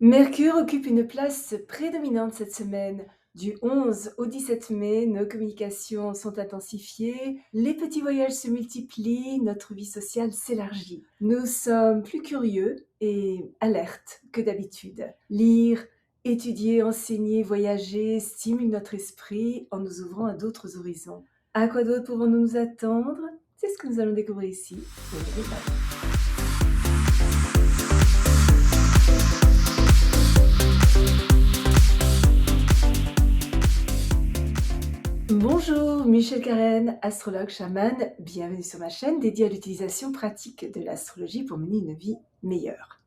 Mercure occupe une place prédominante cette semaine. Du 11 au 17 mai, nos communications sont intensifiées, les petits voyages se multiplient, notre vie sociale s'élargit. Nous sommes plus curieux et alertes que d'habitude. Lire, étudier, enseigner, voyager stimule notre esprit en nous ouvrant à d'autres horizons. À quoi d'autre pouvons-nous nous attendre? C'est ce que nous allons découvrir ici. Bonjour, Michel Karen, astrologue chaman. Bienvenue sur ma chaîne dédiée à l'utilisation pratique de l'astrologie pour mener une vie meilleure.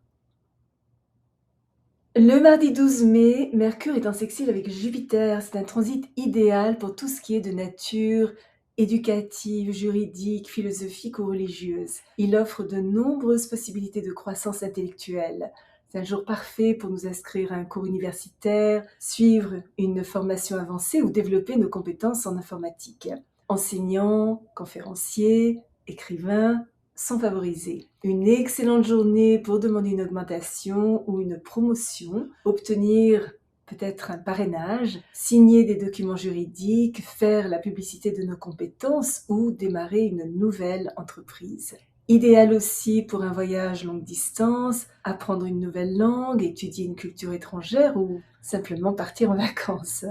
Le mardi 12 mai, Mercure est en sextile avec Jupiter. C'est un transit idéal pour tout ce qui est de nature éducative, juridique, philosophique ou religieuse. Il offre de nombreuses possibilités de croissance intellectuelle. C'est un jour parfait pour nous inscrire à un cours universitaire, suivre une formation avancée ou développer nos compétences en informatique. Enseignants, conférenciers, écrivains sont favorisés. Une excellente journée pour demander une augmentation ou une promotion, obtenir peut-être un parrainage, signer des documents juridiques, faire la publicité de nos compétences ou démarrer une nouvelle entreprise. Idéal aussi pour un voyage longue distance, apprendre une nouvelle langue, étudier une culture étrangère ou simplement partir en vacances.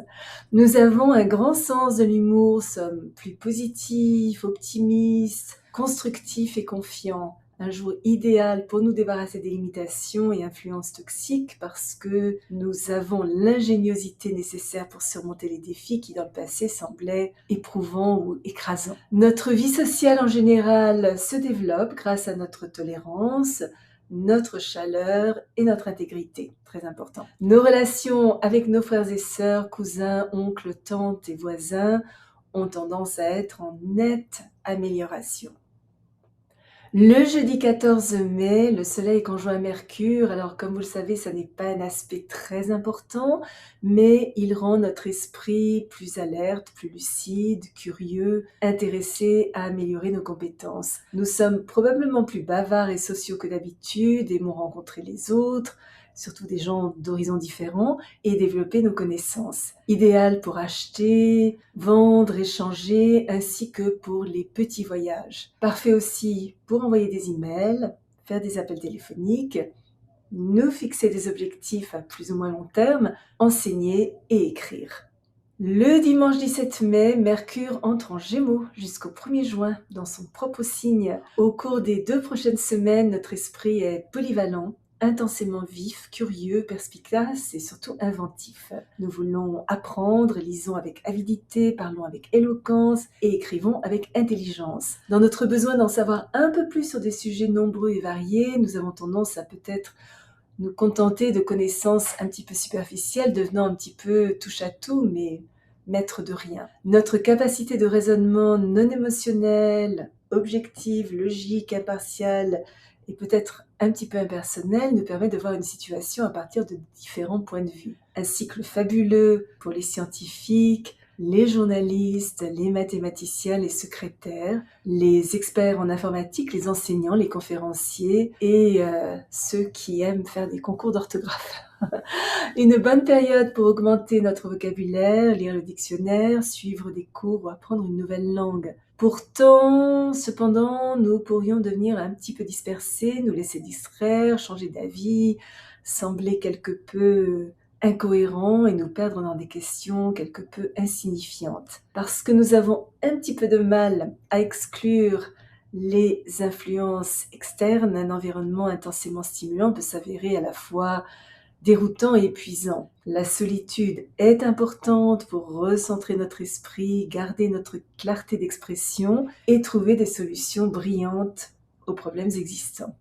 Nous avons un grand sens de l'humour, sommes plus positifs, optimistes, constructifs et confiants. Un jour idéal pour nous débarrasser des limitations et influences toxiques parce que nous avons l'ingéniosité nécessaire pour surmonter les défis qui dans le passé semblaient éprouvants ou écrasants. Notre vie sociale en général se développe grâce à notre tolérance, notre chaleur et notre intégrité, très important. Nos relations avec nos frères et sœurs, cousins, oncles, tantes et voisins ont tendance à être en nette amélioration. Le jeudi 14 mai, le soleil est conjoint à Mercure. Alors comme vous le savez, ça n'est pas un aspect très important, mais il rend notre esprit plus alerte, plus lucide, curieux, intéressé à améliorer nos compétences. Nous sommes probablement plus bavards et sociaux que d'habitude, aimons rencontrer les autres, surtout des gens d'horizons différents, et développer nos connaissances. Idéal pour acheter, vendre, échanger, ainsi que pour les petits voyages. Parfait aussi pour envoyer des emails, faire des appels téléphoniques, nous fixer des objectifs à plus ou moins long terme, enseigner et écrire. Le dimanche 17 mai, Mercure entre en Gémeaux jusqu'au 1er juin dans son propre signe. Au cours des 2 prochaines semaines, notre esprit est polyvalent, intensément vif, curieux, perspicace et surtout inventif. Nous voulons apprendre, lisons avec avidité, parlons avec éloquence et écrivons avec intelligence. Dans notre besoin d'en savoir un peu plus sur des sujets nombreux et variés, nous avons tendance à peut-être nous contenter de connaissances un petit peu superficielles, devenant un petit peu touche-à-tout, mais maître de rien. Notre capacité de raisonnement non émotionnel, objective, logique, impartiale et peut-être un petit peu impersonnelle nous permet de voir une situation à partir de différents points de vue. Un cycle fabuleux pour les scientifiques, les journalistes, les mathématiciens, les secrétaires, les experts en informatique, les enseignants, les conférenciers et ceux qui aiment faire des concours d'orthographe. Une bonne période pour augmenter notre vocabulaire, lire le dictionnaire, suivre des cours ou apprendre une nouvelle langue. Pourtant, cependant, nous pourrions devenir un petit peu dispersés, nous laisser distraire, changer d'avis, sembler quelque peu incohérents et nous perdre dans des questions quelque peu insignifiantes. Parce que nous avons un petit peu de mal à exclure les influences externes, un environnement intensément stimulant peut s'avérer à la fois déroutant et épuisant. La solitude est importante pour recentrer notre esprit, garder notre clarté d'expression et trouver des solutions brillantes aux problèmes existants.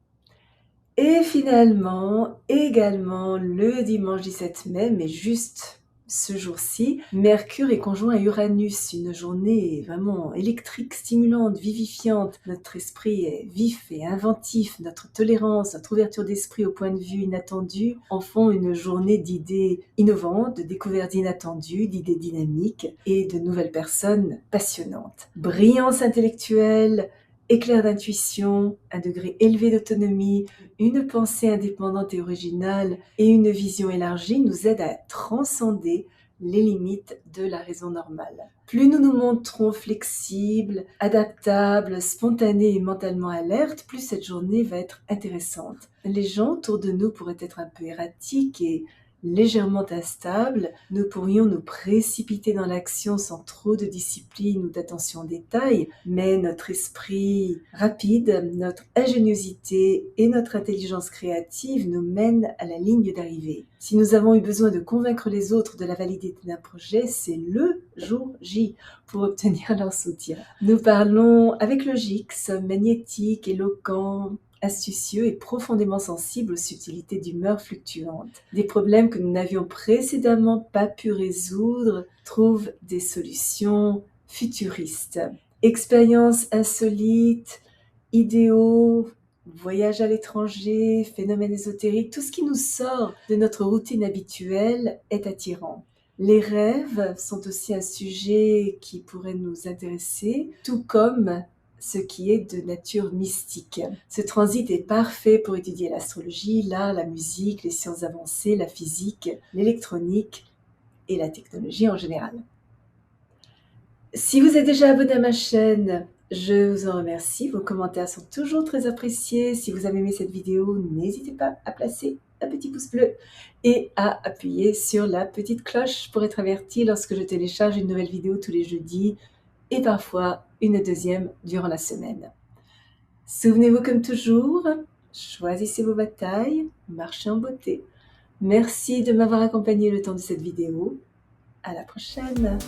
Et finalement, également le dimanche 17 mai, mais juste ce jour-ci, Mercure est conjoint à Uranus, une journée vraiment électrique, stimulante, vivifiante. Notre esprit est vif et inventif, notre tolérance, notre ouverture d'esprit au point de vue inattendu en font une journée d'idées innovantes, de découvertes inattendues, d'idées dynamiques et de nouvelles personnes passionnantes. Brillance intellectuelle, Éclair d'intuition, un degré élevé d'autonomie, une pensée indépendante et originale et une vision élargie nous aident à transcender les limites de la raison normale. Plus nous nous montrons flexibles, adaptables, spontanés et mentalement alertes, plus cette journée va être intéressante. Les gens autour de nous pourraient être un peu erratiques et légèrement instables. Nous pourrions nous précipiter dans l'action sans trop de discipline ou d'attention aux détails, mais notre esprit rapide, notre ingéniosité et notre intelligence créative nous mènent à la ligne d'arrivée. Si nous avons eu besoin de convaincre les autres de la validité d'un projet, c'est le jour J pour obtenir leur soutien. Nous parlons avec logique, sommes magnétiques, éloquents, astucieux et profondément sensibles aux subtilités d'humeur fluctuantes. Des problèmes que nous n'avions précédemment pas pu résoudre trouvent des solutions futuristes. Expériences insolites, idéaux, voyages à l'étranger, phénomènes ésotériques, tout ce qui nous sort de notre routine habituelle est attirant. Les rêves sont aussi un sujet qui pourrait nous intéresser, tout comme ce qui est de nature mystique. Ce transit est parfait pour étudier l'astrologie, l'art, la musique, les sciences avancées, la physique, l'électronique et la technologie en général. Si vous êtes déjà abonné à ma chaîne, je vous en remercie. Vos commentaires sont toujours très appréciés. Si vous avez aimé cette vidéo, n'hésitez pas à placer un petit pouce bleu et à appuyer sur la petite cloche pour être averti lorsque je télécharge une nouvelle vidéo tous les jeudis et parfois une deuxième durant la semaine. Souvenez-vous comme toujours, choisissez vos batailles, marchez en beauté. Merci de m'avoir accompagné le temps de cette vidéo. À la prochaine!